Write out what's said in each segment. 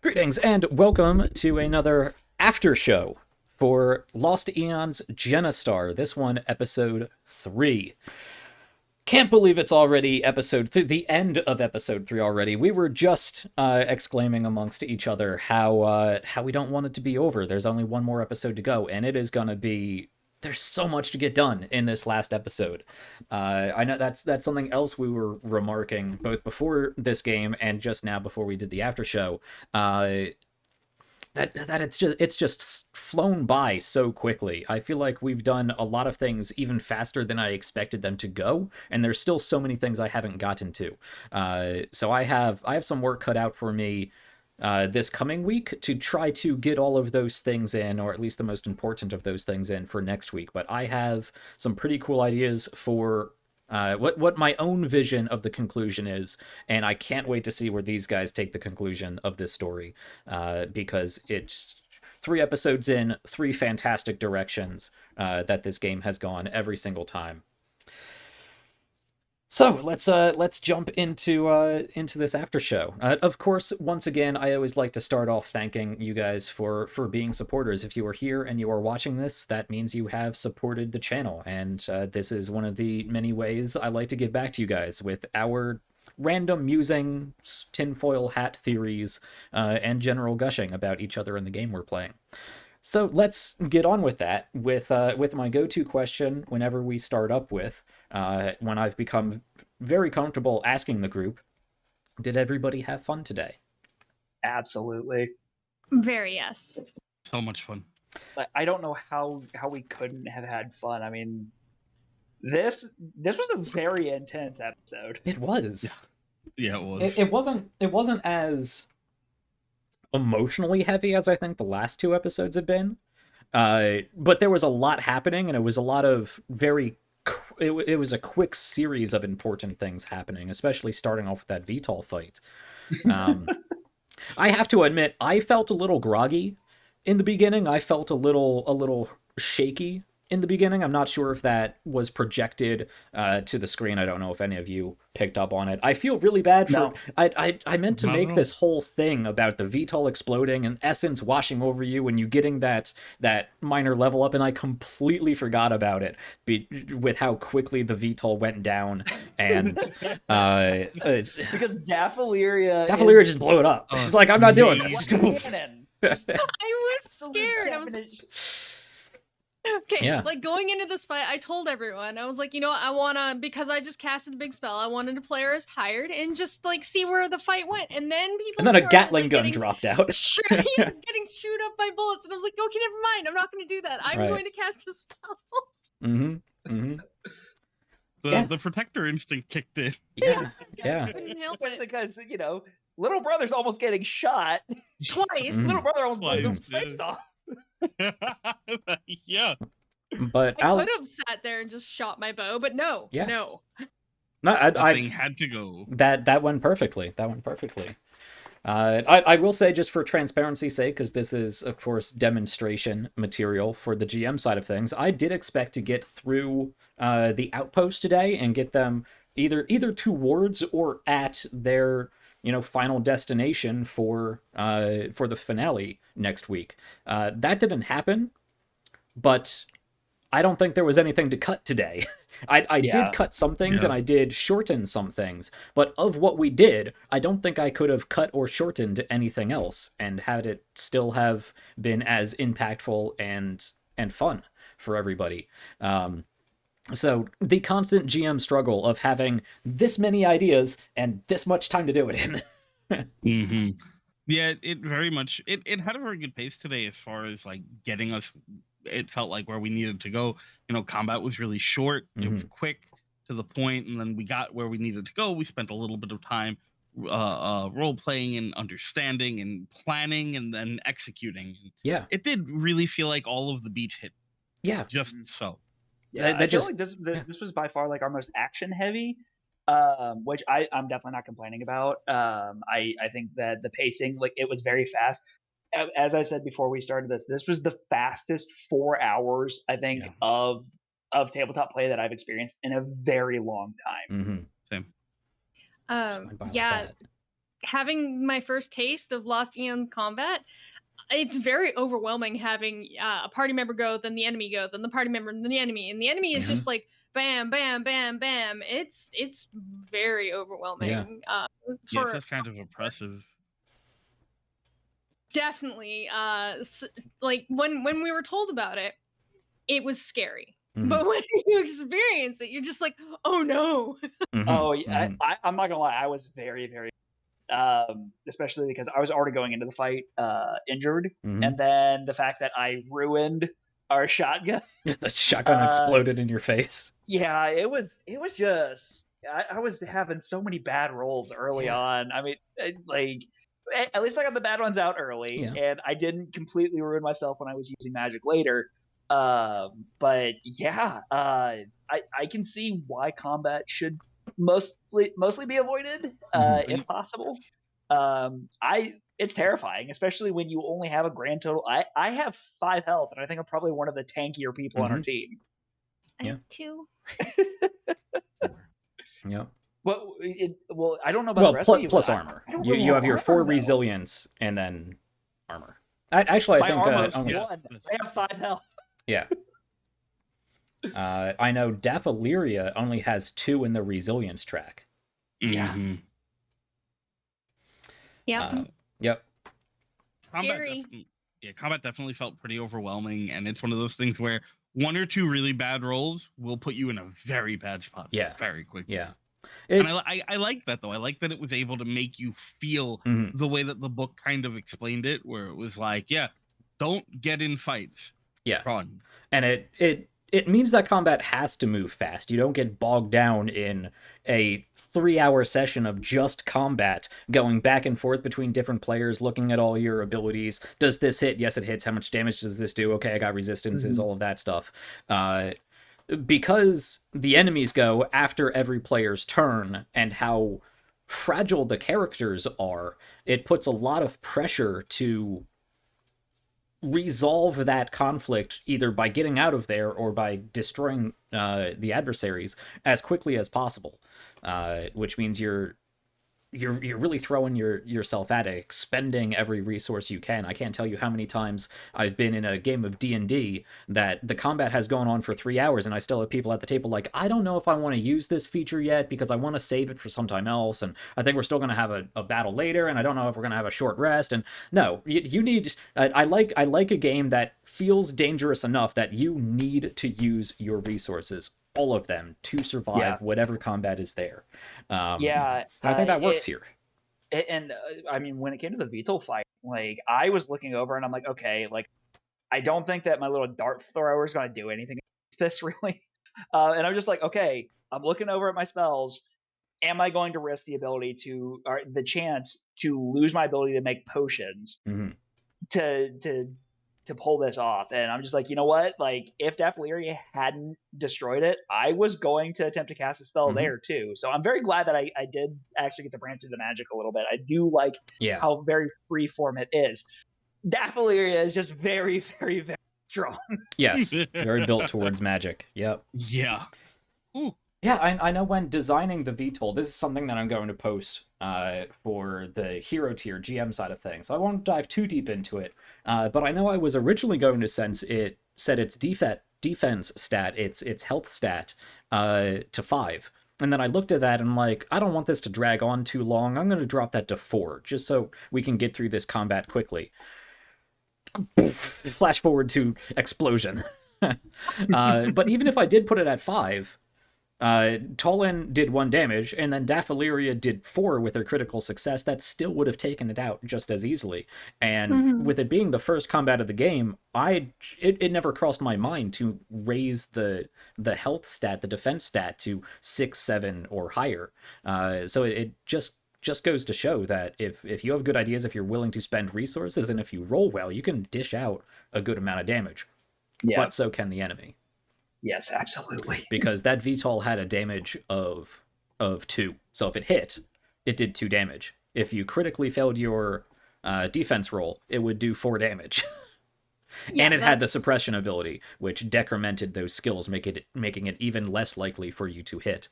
Greetings and welcome to another after show for Lost Eons Genistar. This one, episode 3. Can't believe it's already the end of episode 3 already. We were just exclaiming amongst each other how we don't want it to be over. There's only one more episode to go, and it is gonna be. There's so much to get done in this last episode. I know that's something else we were remarking both before this game and just now before we did the after show. That it's just flown by so quickly. I feel like we've done a lot of things even faster than I expected them to go, and there's still so many things I haven't gotten to. So I have some work cut out for me this coming week to try to get all of those things in, or at least the most important of those things in for next week. But I have some pretty cool ideas for what my own vision of the conclusion is, and I can't wait to see where these guys take the conclusion of this story, because it's 3 episodes in, 3 fantastic directions that this game has gone every single time. So let's jump into this after show. Of course, once again, I always like to start off thanking you guys for being supporters. If you are here and you are watching this, that means you have supported the channel, and this is one of the many ways I like to give back to you guys with our random musing, tinfoil hat theories, and general gushing about each other in the game we're playing. So let's get on with that with my go-to question whenever we start up with. When I've become very comfortable asking the group, did everybody have fun today? Absolutely. Very yes. So much fun. I don't know how we couldn't have had fun. I mean, this was a very intense episode. It was. Yeah, it was. It wasn't as emotionally heavy as I think the last 2 episodes have been. But there was a lot happening, and it was a lot of it was a quick series of important things happening, especially starting off with that VTOL fight. I have to admit, I felt a little groggy in the beginning. I felt a little shaky in the beginning. I'm not sure if that was projected to the screen. I don't know if any of you picked up on it. I feel really bad for... No. I meant to make this whole thing about the VTOL exploding and essence washing over you when you getting that minor level up, and I completely forgot about it with how quickly the VTOL went down. And because Daffaleria just blew it up. She's like, I'm not doing this. Cannon. I was scared. I was okay. Yeah. Like going into this fight, I told everyone, I was like, you know what, I wanna, because I just casted a big spell, I wanted to play her as tired and just like see where the fight went. And then people And then a started, Gatling like, gun dropped out. getting chewed up by bullets, and I was like, okay, never mind. I'm not going to do that. I'm going to cast a spell. The protector instinct kicked in. Yeah. I couldn't help Especially it. because little brother's almost getting shot. Twice. Little brother almost blew his Twice, face off. Yeah. But I could have sat there and just shot my bow, but no. Yeah. No. No, That thing had to go. That went perfectly. I will say, just for transparency's sake, because this is, of course, demonstration material for the GM side of things, I did expect to get through the outpost today and get them either towards or at their final destination for the finale next week. That didn't happen, but I don't think there was anything to cut today. I did cut some things and I did shorten some things, but of what we did, I don't think I could have cut or shortened anything else and had it still have been as impactful and fun for everybody. So the constant GM struggle of having this many ideas and this much time to do it in. Mm-hmm. Yeah, it very much it had a very good pace today as far as like getting us. It felt like where we needed to go. Combat was really short. It was quick to the point, and then we got where we needed to go. We spent a little bit of time role playing and understanding and planning and then executing. Yeah, it did really feel like all of the beats hit. Yeah, just so. Yeah, I feel like this was by far like our most action heavy, which I'm definitely not complaining about. I think that the pacing, like, it was very fast. As I said before we started this was the fastest 4 hours, I think, of tabletop play that I've experienced in a very long time. Same. Yeah. having my first taste of Lost Eons combat, it's very overwhelming having a party member go, then the enemy go, then the party member, then the enemy, and the enemy is just like bam, bam, bam, bam. It's very overwhelming. Yeah, it feels kind of oppressive. Definitely. Like when we were told about it, it was scary. But when you experience it, you're just like, oh no. Oh, yeah, I'm not gonna lie, I was very, very, especially because I was already going into the fight injured, and then the fact that I ruined our shotgun. The shotgun exploded in your face. Yeah, it was just I was having so many bad rolls early on. I mean, like at least I got the bad ones out early, and I didn't completely ruin myself when I was using magic later. But yeah, I can see why combat should mostly be avoided if possible. It's terrifying, especially when you only have a grand total. I have 5 health, and I think I'm probably one of the tankier people on our team. I have 2. Yep. Well, I don't know about the rest of you. Plus armor. You have your 4 resilience and then armor. Actually, I think I have 5 health. Yeah. I know Daffaleria only has 2 in the resilience track. Yeah. Yep. Scary. Combat definitely felt pretty overwhelming, and it's one of those things where 1 or 2 really bad rolls will put you in a very bad spot very quickly. Yeah. And I like that, though. I like that it was able to make you feel the way that the book kind of explained it, where it was like, don't get in fights. Yeah. Run. And it means that combat has to move fast. You don't get bogged down in a 3-hour session of just combat, going back and forth between different players, looking at all your abilities. Does this hit? Yes, it hits. How much damage does this do? Okay, I got resistances, all of that stuff. Because the enemies go after every player's turn, and how fragile the characters are, it puts a lot of pressure to resolve that conflict either by getting out of there or by destroying the adversaries as quickly as possible, which means you're really throwing yourself at it, expending every resource you can. I can't tell you how many times I've been in a game of D&D that the combat has gone on for 3 hours and I still have people at the table like, I don't know if I want to use this feature yet because I want to save it for sometime else, and I think we're still going to have a battle later, and I don't know if we're going to have a short rest. And no, you need... I like a game that feels dangerous enough that you need to use your resources, all of them, to survive whatever combat is there. I think that works here. And I mean, when it came to the Vital fight, like I was looking over and I'm like, okay, like I don't think that my little dart thrower is going to do anything against this really. And I'm just like, okay, I'm looking over at my spells. Am I going to risk the ability to, or the chance to lose my ability to make potions to pull this off? And I'm just like, you know what? Like, if Daffaleria hadn't destroyed it, I was going to attempt to cast a spell there too. So I'm very glad that I did actually get to branch into magic a little bit. I do like how very freeform it is. Daffaleria is just very, very, very strong. Yes, very built towards magic. Yep. Yeah. Ooh. Yeah, I know when designing the VTOL, this is something that I'm going to post for the hero tier GM side of things. I won't dive too deep into it, but I know I was originally going to set its defense stat, its health stat, to 5. And then I looked at that and I'm like, I don't want this to drag on too long. I'm going to drop that to 4, just so we can get through this combat quickly. Flash forward to explosion. But even if I did put it at 5... Tolan did 1 damage, and then Daffaleria did 4 with her critical success. That still would have taken it out just as easily. And with it being the first combat of the game, it never crossed my mind to raise the health stat, the defense stat, to 6, 7, or higher. So it just goes to show that if you have good ideas, if you're willing to spend resources, and if you roll well, you can dish out a good amount of damage. Yeah. But so can the enemy. Yes, absolutely. Because that VTOL had a damage of 2. So if it hit, it did 2 damage. If you critically failed your defense roll, it would do 4 damage. And it had the suppression ability, which decremented those skills, making it even less likely for you to hit.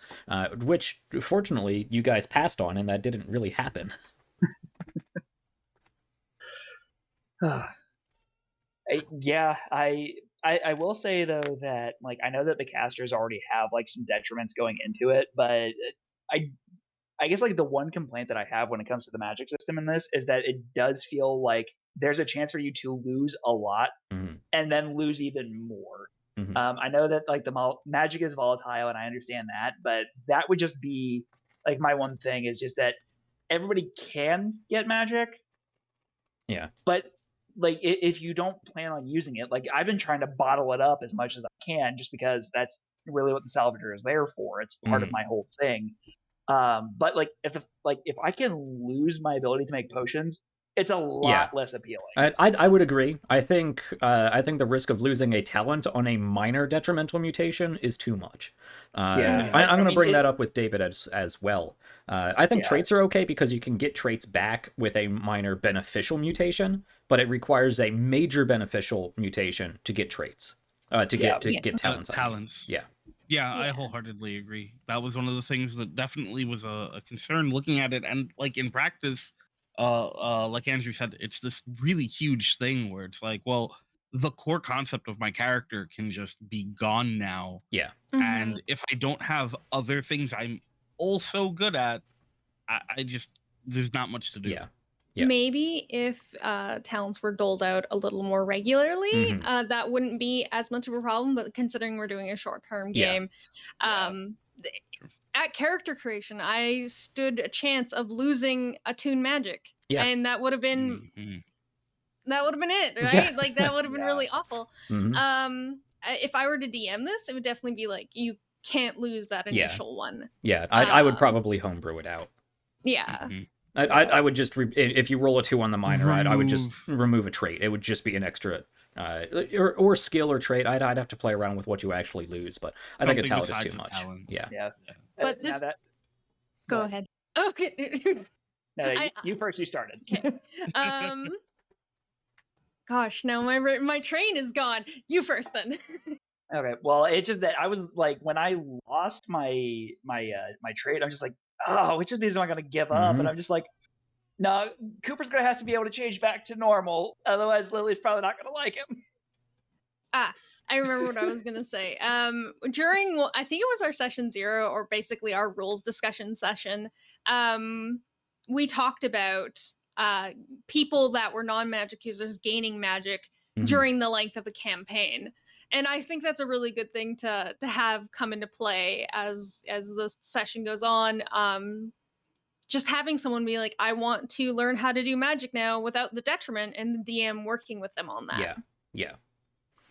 Which, fortunately, you guys passed on, and that didn't really happen. Yeah, I will say though that like I know that the casters already have like some detriments going into it, but I I guess like the one complaint that I have when it comes to the magic system in this is that it does feel like there's a chance for you to lose a lot Mhm. and then lose even more. Mhm. I know that like magic is volatile, and I understand that, but that would just be like my one thing is just that everybody can get magic, Yeah. but like if you don't plan on using it, like I've been trying to bottle it up as much as I can, just because that's really what the salvager is there for. It's part of Mhm. my whole thing. But like if I can lose my ability to make potions, it's a Yeah. lot less appealing. I would agree. I think the risk of losing a talent on a minor detrimental mutation is too much. Yeah, I'm I going to mean bring it. that up with David as well. I think Yeah, traits are okay because you can get traits back with a minor beneficial mutation, but it requires a major beneficial mutation to get traits. yeah, To Yeah. get talents. I mean, Talents. yeah. Yeah, I Yeah. wholeheartedly agree. That was one of the things that definitely was a concern looking at it, and like in practice, like Andrew said, it's this really huge thing where it's like, well, the core concept of my character can just be gone now, Yeah. Mhm. and if I don't have other things I'm also good at, I just there's not much to do. Yeah. Yeah. Maybe if talents were doled out a little more regularly, Hmm. that wouldn't be as much of a problem. But considering we're doing a short-term Yeah. game, yeah, th- at character creation, I stood a chance of losing attune magic, Yeah. and Mhm. that would have been it, Yeah. right? Like that would have been yeah, really awful. Hmm. If I were to DM this, it would definitely be like you can't lose that Yeah. initial one. Yeah. I would Um, probably homebrew it out. yeah, Mhm. I yeah, would just if you roll a 2 on the minor, I would just Remove. remove a trait. It would just be an extra or skill or trait. I'd have to play around with what you actually lose, but I think a Something talent is too besides a much. talent. Yeah. yeah. Yeah. but Now this. that Go what? ahead. Okay. No, I you first. You started. okay. Um. Gosh, now my train is gone. You first, then. Okay, well, it's just that I was like, when I lost my trade, I'm just like, oh, which of these am I gonna give up? And Hmm. I'm just like, no, Cooper's gonna have to be able to change back to normal, otherwise Lily's probably not gonna like him. Ah, I remember what I was gonna say. During I think it was our session 0, or basically our rules discussion session. Um, we talked about uh people that were non-magic users gaining magic Hmm. during the length of a campaign. And I think that's a really good thing to have come into play as the session goes on. Just having someone be like, I want to learn how to do magic now without the detriment, and the DM working with them on that. Yeah. Yeah.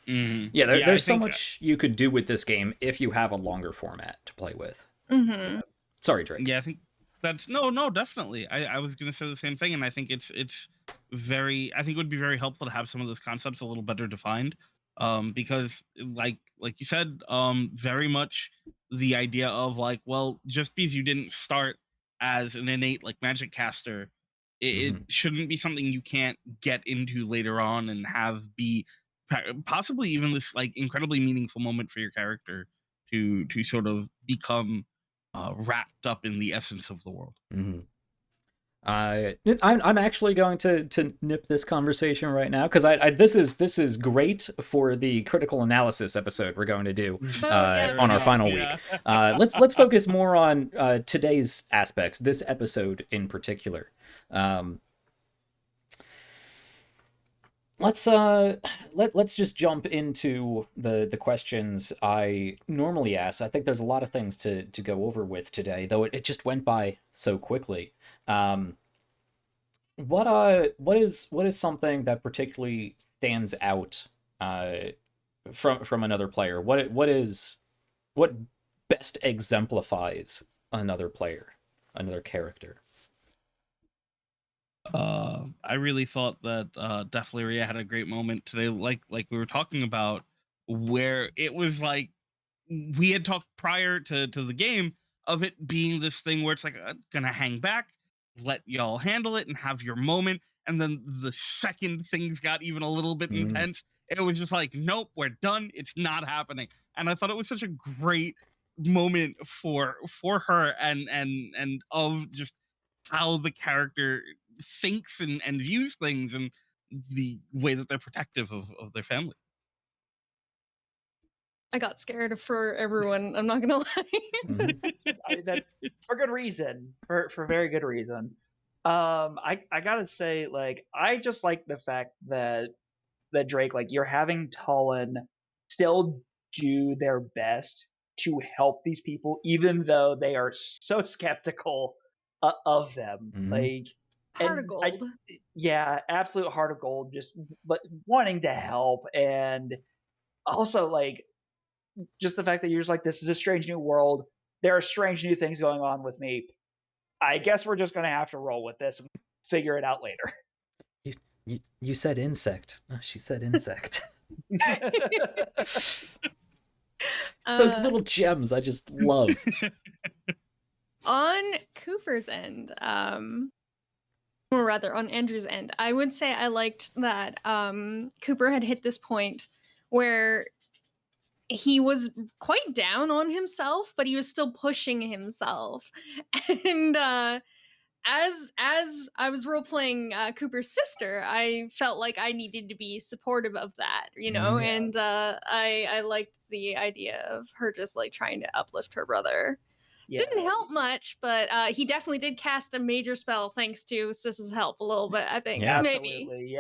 Mhm. Yeah. Yeah, I There's so think much you could do with this game if you have a longer format to play with. Mm-hmm. Sorry, Drake. yeah, I think that's no, definitely. I was gonna say the same thing, and I think it's very. I think it would be very helpful to have some of those concepts a little better defined, because like you said, very much the idea of like, well, just because you didn't start as an innate like magic caster, it Hmm. shouldn't be something you can't get into later on and have be possibly even this like incredibly meaningful moment for your character to sort of become wrapped up in the essence of the world. Hmm. I'm actually going to nip this conversation right now because this is great for the critical analysis episode we're going to do Oh yeah. Fair on our enough. final Yeah. week. Let's focus more on today's aspects, this episode in particular. Um, let's just jump into the questions I normally ask. I think there's a lot of things to go over with today, though it just went by so quickly. Um, what is something that particularly stands out uh from another player? What best exemplifies another player, another character? I really thought that Defleria had a great moment today, like we were talking about, where it was like we had talked prior to the game of it being this thing where it's like gonna hang back, let y'all handle it, and have your moment. And then the second things got even a little bit Mm, intense, it was just like, nope, we're done. It's not happening. And I thought it was such a great moment for her and of just how the character thinks and views things. And the way that they're protective of their family. I got scared for everyone. I'm not gonna lie. That for good reason, for very good reason. I gotta say, like, I just like the fact that Drake, like, you're having Tullen still do their best to help these people, even though they are so skeptical of them. Like, Heart of gold. Yeah, absolute heart of gold. Just but wanting to help, and also like just the fact that you're just like, this is a strange new world. There are strange new things going on with me. I guess we're just gonna have to roll with this and figure it out later. You said insect. Oh, she said insect. Those little gems I just love. On Cooper's end, or rather on Andrew's end, I would say I liked that Cooper had hit this point where he was quite down on himself, but he was still pushing himself. And as I was role playing Cooper's sister, I felt like I needed to be supportive of that, you know. Yeah. And I liked the idea of her just like trying to uplift her brother. Yeah. Didn't help much, but he definitely did cast a major spell thanks to Sis's help a little bit, I think. Yeah. Absolutely. Maybe.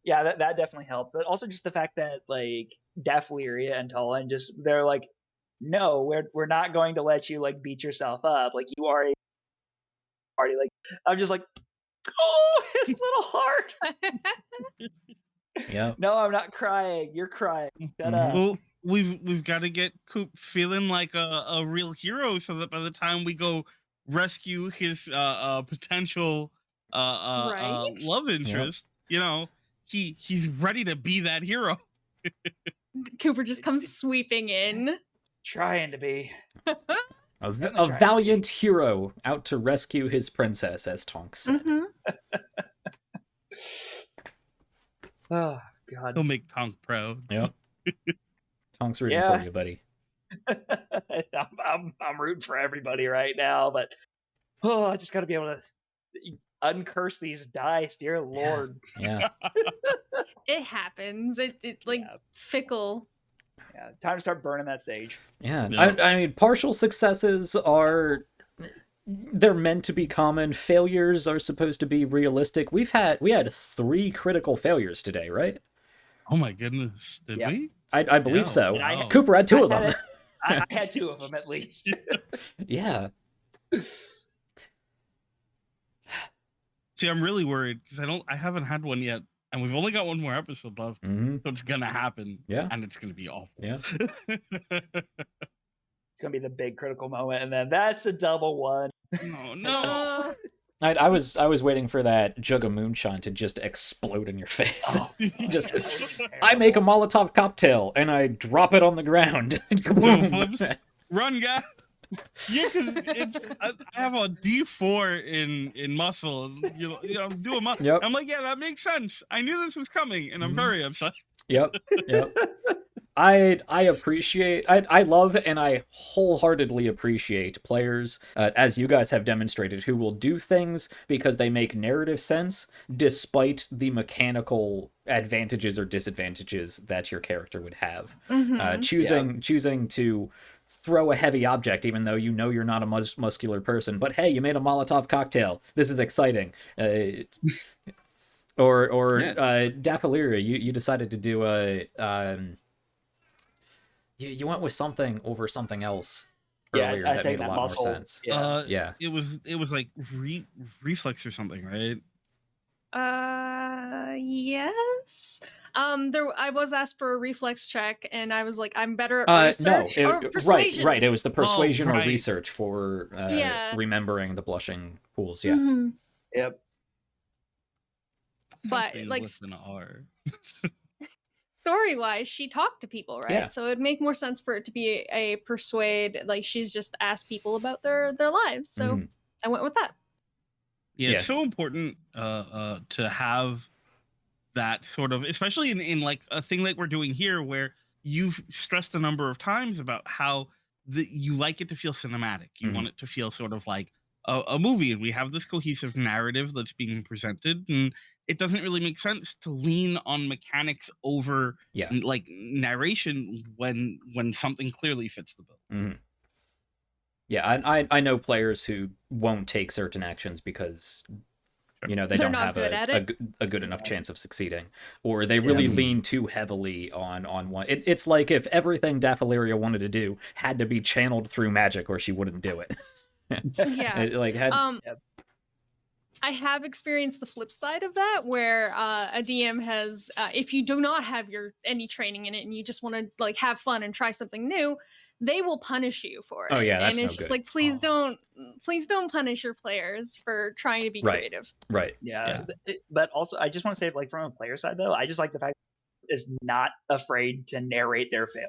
Yeah, that definitely helped. But also just the fact that like Def Lyria and Tullen just they're like, no, we're not going to let you like beat yourself up. Like you already like I'm just like, oh, his little heart. Yeah. No, I'm not crying. You're crying. Shut up. Well, we've got to get Coop feeling like a real hero, so that by the time we go rescue his potential Right? love interest, you know, he's ready to be that hero. Cooper just comes sweeping in. Trying to be. A valiant hero out to rescue his princess, as Tonks said. Oh God. He'll make Tonk proud. Yep. Tonk's rooting for you, buddy. I'm rooting for everybody right now, but I just got to be able to uncurse these dice, dear Lord. Yeah. It happens. It like fickle. Yeah, time to start burning that sage. Yeah. I mean, partial successes they're meant to be common. Failures are supposed to be realistic. We had 3 critical failures today, right? Oh my goodness. Did we? I believe so. Wow. Cooper had 2 of them. I had 2 of them at least. Yeah. See, I'm really worried because I haven't had one yet, and we've only got one more episode left, so it's gonna happen. Yeah, and it's gonna be awful. Yeah, it's gonna be the big critical moment, and then that's a double one. No. I was waiting for that jug of moonshine to just explode in your face. Just I make a Molotov cocktail and I drop it on the ground. Run, guy! Yeah, because I have a D4 in muscle. You know, I'm doing muscle. Yep. I'm like, yeah, that makes sense. I knew this was coming, and I'm very upset. Yep. I appreciate, I love and I wholeheartedly appreciate players, as you guys have demonstrated, who will do things because they make narrative sense despite the mechanical advantages or disadvantages that your character would have. Choosing to throw a heavy object even though you know you're not a muscular person, but hey, you made a Molotov cocktail. This is exciting. Or Dappaliria, you decided to do a you went with something over something else earlier that made a lot more sense. It was like reflex or something, right? Yes. I was asked for a reflex check, and I was like, I'm better at research or persuasion. Right. It was the persuasion or research for remembering the blushing pools. Yeah. Mm-hmm. Yep. But like story-wise, she talked to people, right? Yeah. So it'd make more sense for it to be a persuade. Like she's just asked people about their lives. So I went with that. Yeah, it's so important to have that sort of, especially in like a thing like we're doing here, where you've stressed a number of times about how you like it to feel cinematic. You want it to feel sort of like a movie and we have this cohesive narrative that's being presented, and it doesn't really make sense to lean on mechanics over Yeah. like narration when something clearly fits the bill. Mhm. Yeah, I know players who won't take certain actions because they They're don't not have good at it. a good enough chance of succeeding, or they Yeah. really lean too heavily on one. It's like if everything Daffaleria wanted to do had to be channeled through magic, or she wouldn't do it. Yeah. It, like had Yep. I have experienced the flip side of that, where a DM has, if you do not have any training in it and you just want to like have fun and try something new, they will punish you for it. Oh, yeah, that's and no it's just good. like, please don't punish your players for trying to be Right. creative. right. Yeah. But also, I just want to say, like, from a player side, though, I just like the fact that is not afraid to narrate their failure.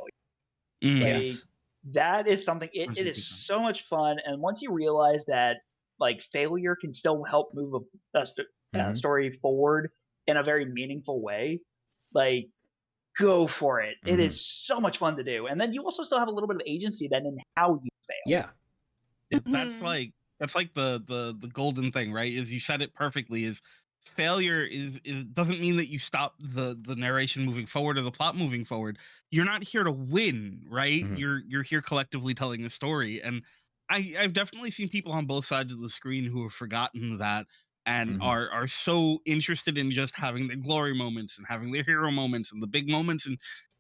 Like, Yes. that is something. It is 100%. so much fun, and once you realize that, like, failure can still help move Mhm. story forward in a very meaningful way, like, go for it. It Mhm. is so much fun to do, and then you also still have a little bit of agency then in how you fail. Yeah. Yeah, that's Mhm. like the golden thing, right? Is you said it perfectly. Is failure is doesn't mean that you stop the narration moving forward or the plot moving forward. You're not here to win, right? Mhm. You're here collectively telling a story, and I've definitely seen people on both sides of the screen who have forgotten that and Mhm. are so interested in just having the glory moments and having their hero moments and the big moments,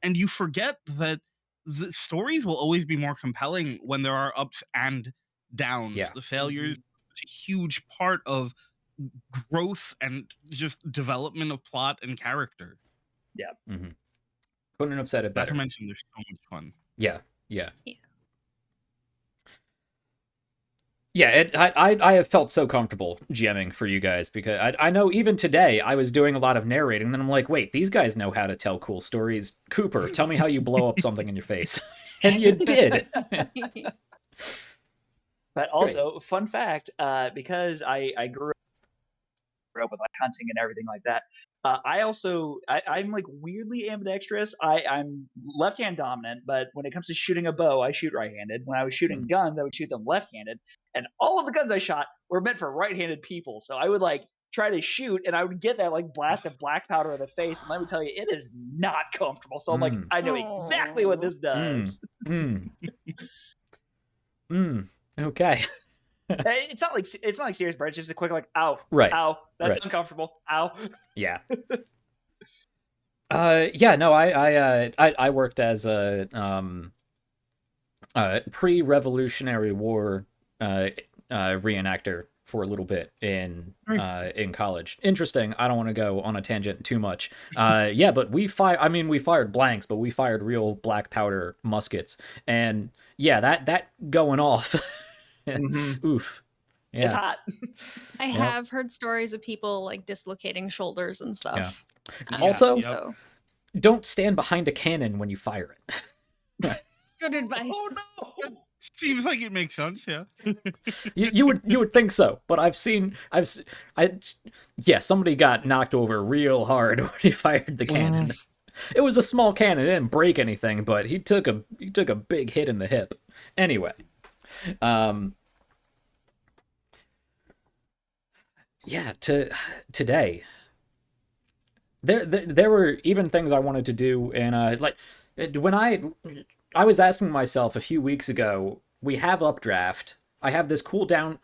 and you forget that the stories will always be more compelling when there are ups and downs. Yeah. The failures Mhm. are a huge part of growth and just development of plot and character. Yeah. Mhm. Couldn't have said it Not to better. mention, there's so much fun. Yeah. Yeah. Yeah. Yeah, I have felt so comfortable GMing for you guys because I know even today I was doing a lot of narrating, and then I'm like, wait, these guys know how to tell cool stories. Cooper, tell me how you blow up something in your face. And you did. But Great. also, fun fact, because I grew up with like hunting and everything like that. I'm like weirdly ambidextrous. I'm left hand dominant, but when it comes to shooting a bow, I shoot right handed. When I was shooting guns, I would shoot them left handed, and all of the guns I shot were meant for right handed people. So I would like try to shoot, and I would get that like blast of black powder in the face, and let me tell you, it is not comfortable. So I'm like, Mm. I know exactly what this Mm. does. Mm. Mm. Okay. It's not like serious, but it's just a quick like, ow, Right. ow, that's Right. uncomfortable, ow. Yeah. Yeah, no, I worked as a pre-Revolutionary War reenactor for a little bit in college. Interesting. I don't want to go on a tangent too much. Yeah, but we fired blanks, but we fired real black powder muskets, and yeah, that going off. Mhm. Oof. It's Yeah. hot. I Yep. have heard stories of people like dislocating shoulders and stuff. Also, Yep. So don't stand behind a cannon when you fire it. good advice. Oh no! Seems like it makes sense, yeah. You would think so, but yeah, somebody got knocked over real hard when he fired the cannon. It was a small cannon, it didn't break anything, but he took a big hit in the hip. Anyway, yeah, today there were even things I wanted to do, and like when I was asking myself a few weeks ago, we have updraft. I have this cool town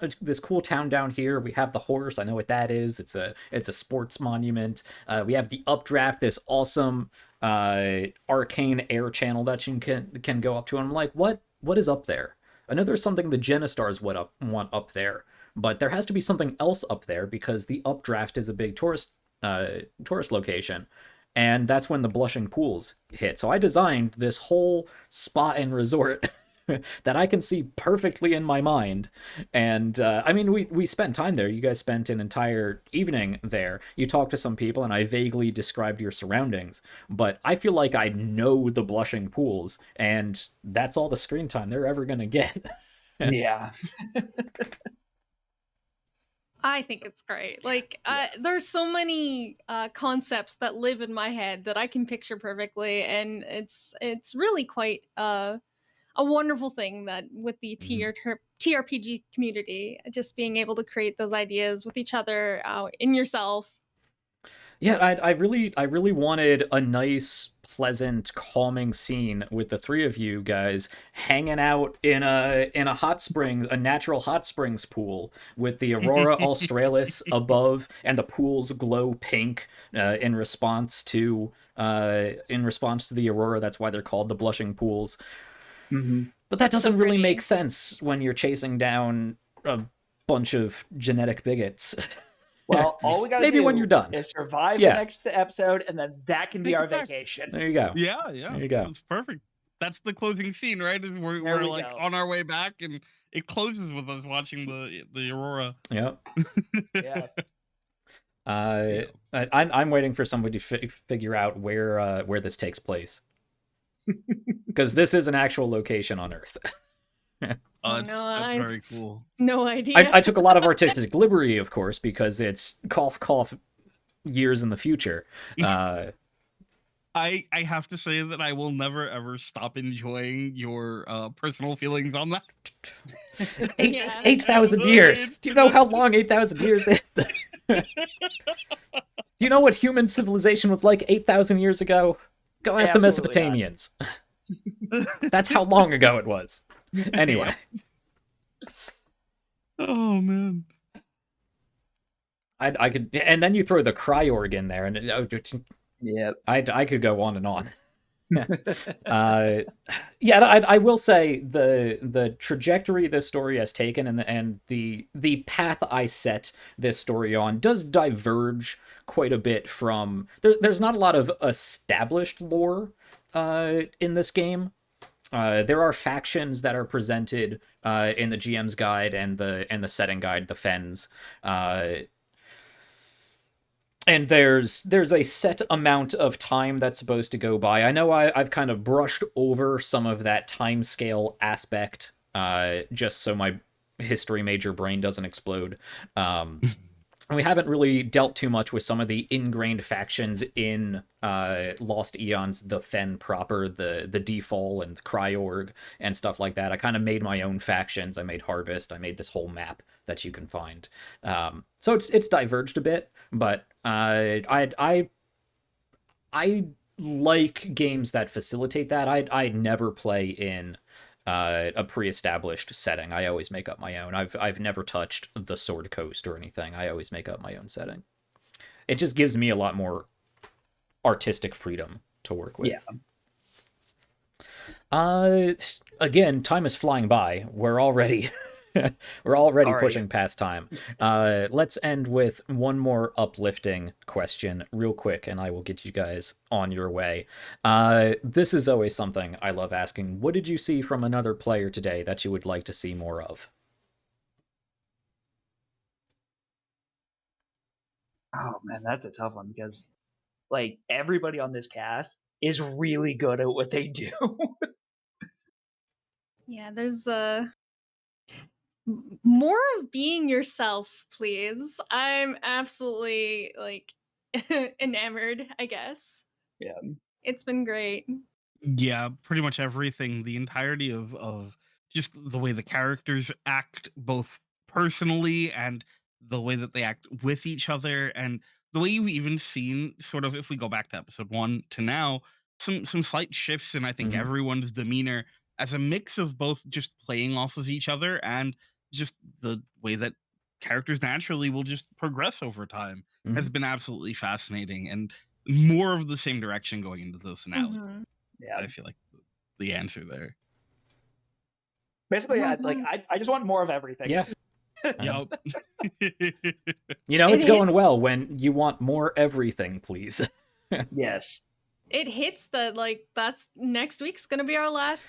down here. We have the horse. I know what that is. It's a sports monument. We have the updraft. This awesome arcane air channel that you can go up to. And I'm like, what is up there? I know there's something the Genistars want up there, but there has to be something else up there because the updraft is a big tourist location, and that's when the blushing pools hit. So I designed this whole spa and resort that I can see perfectly in my mind. And I mean, we spent time there. You guys spent an entire evening there. You talked to some people, and I vaguely described your surroundings. But I feel like I know the blushing pools, and that's all the screen time they're ever gonna get. Yeah. I think it's great. Like, there's so many concepts that live in my head that I can picture perfectly, and it's really quite a wonderful thing that with the TRPG community, just being able to create those ideas with each other, in yourself. Yeah, I really wanted a nice, pleasant, calming scene with the three of you guys hanging out in a hot spring, a natural hot springs pool with the Aurora Australis above, and the pools glow pink in response to the Aurora. That's why they're called the blushing pools. But that doesn't really make sense when you're chasing down a bunch of genetic bigots. Well, all we gotta Maybe do when you're done. is survive the next episode, and then that can be our vacation. There you go. Yeah. There you go. It's perfect. That's the closing scene, right? Is we're like on our way back, and it closes with us watching the Aurora. Yep. Yeah. I'm waiting for somebody to figure out where this takes place, because this is an actual location on Earth. That's very cool. No idea. I took a lot of artistic liberty, of course, because it's cough years in the future. I have to say that I will never ever stop enjoying your personal feelings on that. 8,000 years. Do you know how long 8,000 years is? Do you know what human civilization was like 8,000 years ago? Go ask the Mesopotamians. That's how long ago it was. Anyway. Oh man. I could, and then you throw the cryorg in there, and yeah, I could go on and on. I will say the trajectory this story has taken and the path I set this story on does diverge quite a bit from. There's not a lot of established lore in this game. There are factions that are presented in the GM's guide and the setting guide, the Fens. And there's a set amount of time that's supposed to go by. I know I've kind of brushed over some of that time scale aspect, just so my history major brain doesn't explode. And we haven't really dealt too much with some of the ingrained factions in Lost Eons, the Fen proper, the Default and the Cryorg and stuff like that. I kind of made my own factions. I made Harvest. I made this whole map that you can find. So it's diverged a bit, but I like games that facilitate that. I'd never play in a pre-established setting. I always make up my own. I've never touched the Sword Coast or anything. I always make up my own setting. It just gives me a lot more artistic freedom to work with. Yeah. Again, time is flying by. We're already pushing past time. Let's end with one more uplifting question real quick, and I will get you guys on your way. This is always something I love asking. What did you see from another player today that you would like to see more of? Oh man, that's a tough one because like everybody on this cast is really good at what they do. Yeah, there's more of being yourself, please. I'm absolutely like enamored, I guess. Yeah. It's been great. Yeah, pretty much everything. The entirety of just the way the characters act, both personally and the way that they act with each other, and the way you've even seen sort of, if we go back to episode 1 to now, some slight shifts in I think everyone's demeanor as a mix of both just playing off of each other and just the way that characters naturally will just progress over time has been absolutely fascinating, and more of the same direction going into the finale. Yeah, I feel like the answer there. Basically, I just want more of everything. Yeah. Yep. You know, it's going well when you want more everything, please. Yes. It hits that that's next week's gonna be our last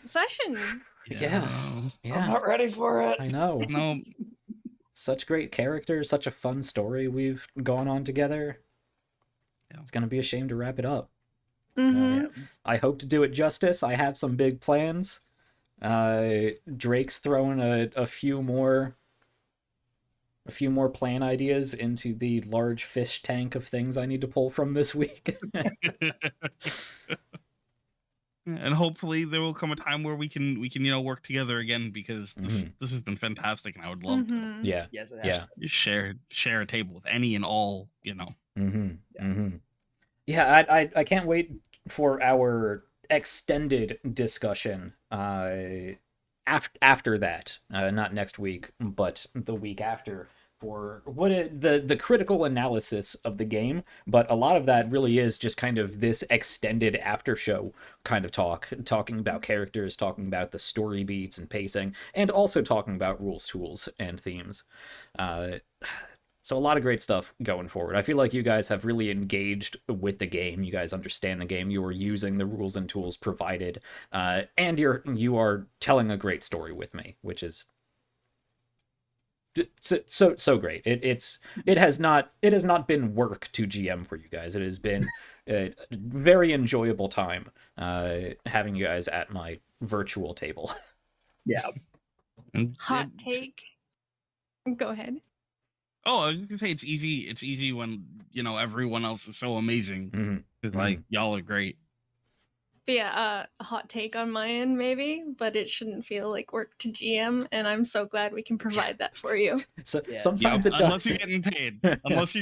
session. Yeah. I'm not ready for it. I know. No. Such great characters, such a fun story we've gone on together. Yeah. It's gonna be a shame to wrap it up. I hope to do it justice. I have some big plans. Drake's throwing a few more plan ideas into the large fish tank of things I need to pull from this week. And hopefully there will come a time where we can work together again, because this has been fantastic, and I would love to Yeah. Yes, it has. Yeah. share a table with any and all. Yeah, I can't wait for our extended discussion after that, not next week, but the week after, for the critical analysis of the game. But a lot of that really is just kind of this extended after show kind of talking about characters, talking about the story beats and pacing, and also talking about rules, tools, and themes. So a lot of great stuff going forward. I feel like you guys have really engaged with the game. You guys understand the game. You are using the rules and tools provided, and you are telling a great story with me, which is so great. It has not been work to GM for you guys. It has been a very enjoyable time having you guys at my virtual table. Yeah. Hot take. Go ahead. Oh, I was just gonna say, it's easy when everyone else is so amazing, because like y'all are great. But yeah, a hot take on my end maybe, but it shouldn't feel like work to GM, and I'm so glad we can provide that for you. So sometimes it does. Unless you're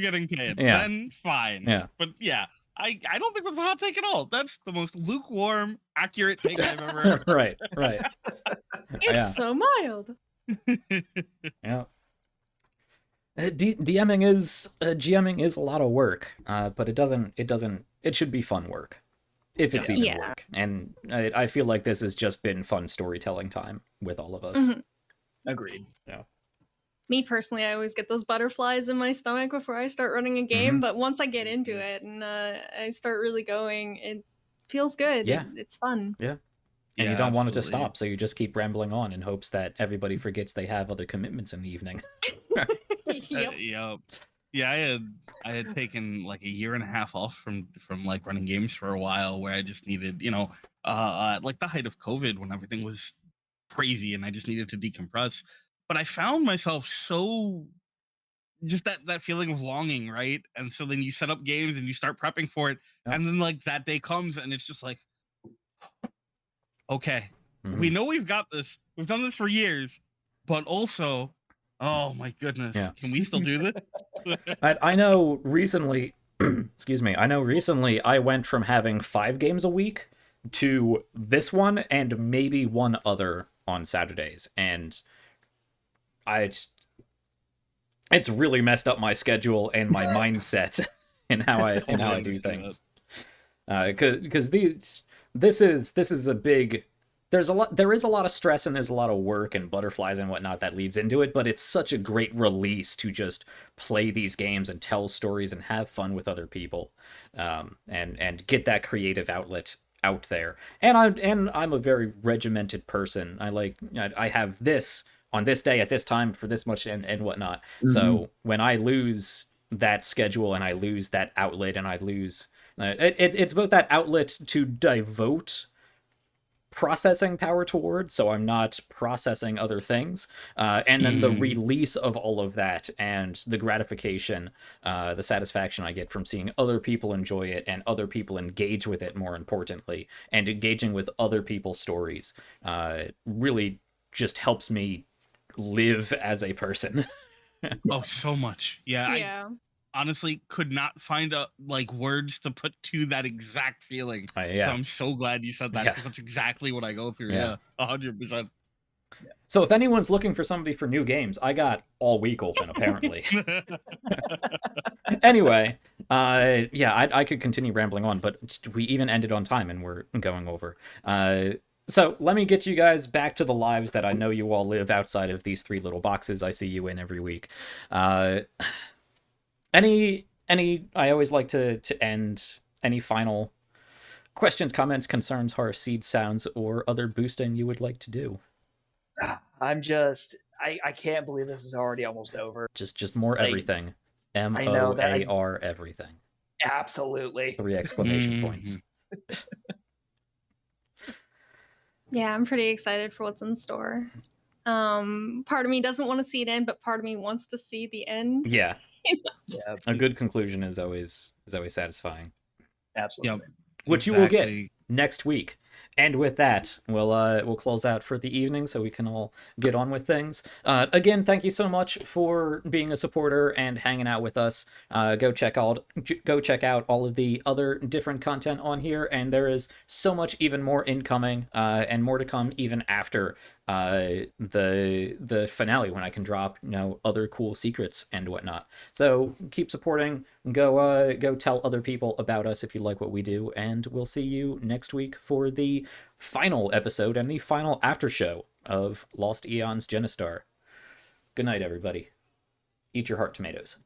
getting paid. Then fine. Yeah. But yeah, I don't think that's a hot take at all. That's the most lukewarm, accurate take I've ever heard. Right. It's so mild. Yeah. GMing is a lot of work, but it should be fun work, if it's even work. And I feel like this has just been fun storytelling time with all of us. Agreed. Yeah. Me personally, I always get those butterflies in my stomach before I start running a game, but once I get into it and I start really going, it feels good. Yeah. It's fun. Yeah. And you don't want it to stop, so you just keep rambling on in hopes that everybody forgets they have other commitments in the evening. Yep. Yeah, I had taken like a year and a half off from like running games for a while, where I just needed, like the height of COVID, when everything was crazy and I just needed to decompress. But I found myself so just that feeling of longing, right? And so then you set up games and you start prepping for it, and then like that day comes and it's just like, okay, we know we've got this. We've done this for years, but also, oh my goodness, can we still do this? I know recently, excuse me, I went from having 5 games a week to this one and maybe one other on Saturdays, and it's really messed up my schedule and my mindset and how I do things. Because this is a big. There is a lot of stress and there's a lot of work and butterflies and whatnot that leads into it, but it's such a great release to just play these games and tell stories and have fun with other people, and get that creative outlet out there. And I'm a very regimented person. I have this on this day at this time for this much and whatnot. So when I lose that schedule and I lose that outlet and I lose it's both that outlet to devote processing power towards, so I'm not processing other things, and then the release of all of that and the gratification, the satisfaction I get from seeing other people enjoy it and other people engage with it, more importantly, and engaging with other people's stories, really just helps me live as a person. Oh, so much. Yeah. Yeah. I honestly could not find words to put to that exact feeling. So I'm so glad you said that, because that's exactly what I go through. Yeah, 100%. So if anyone's looking for somebody for new games, I got all week open, apparently. Anyway, I could continue rambling on, but we even ended on time and we're going over. So let me get you guys back to the lives that I know you all live outside of these 3 little boxes I see you in every week. Any I always like to end any final questions, comments, concerns, horror seed sounds, or other boosting you would like to do? I'm just I can't believe this is already almost over. Just more everything. MOAR everything. Absolutely. 3 exclamation points. Yeah, I'm pretty excited for what's in store. Part of me doesn't want to see it end, but part of me wants to see the end. Yeah. A good conclusion is always satisfying. Absolutely. Which you will get next week. And with that, we'll close out for the evening so we can all get on with things. Again, thank you so much for being a supporter and hanging out with us. Go check out all of the other different content on here, and there is so much even more incoming, and more to come even after the finale, when I can drop other cool secrets and whatnot. So keep supporting. Go tell other people about us if you like what we do, and we'll see you next week for the final episode and the final after show of Lost Eons Genistar. Good night, everybody. Eat your heart tomatoes.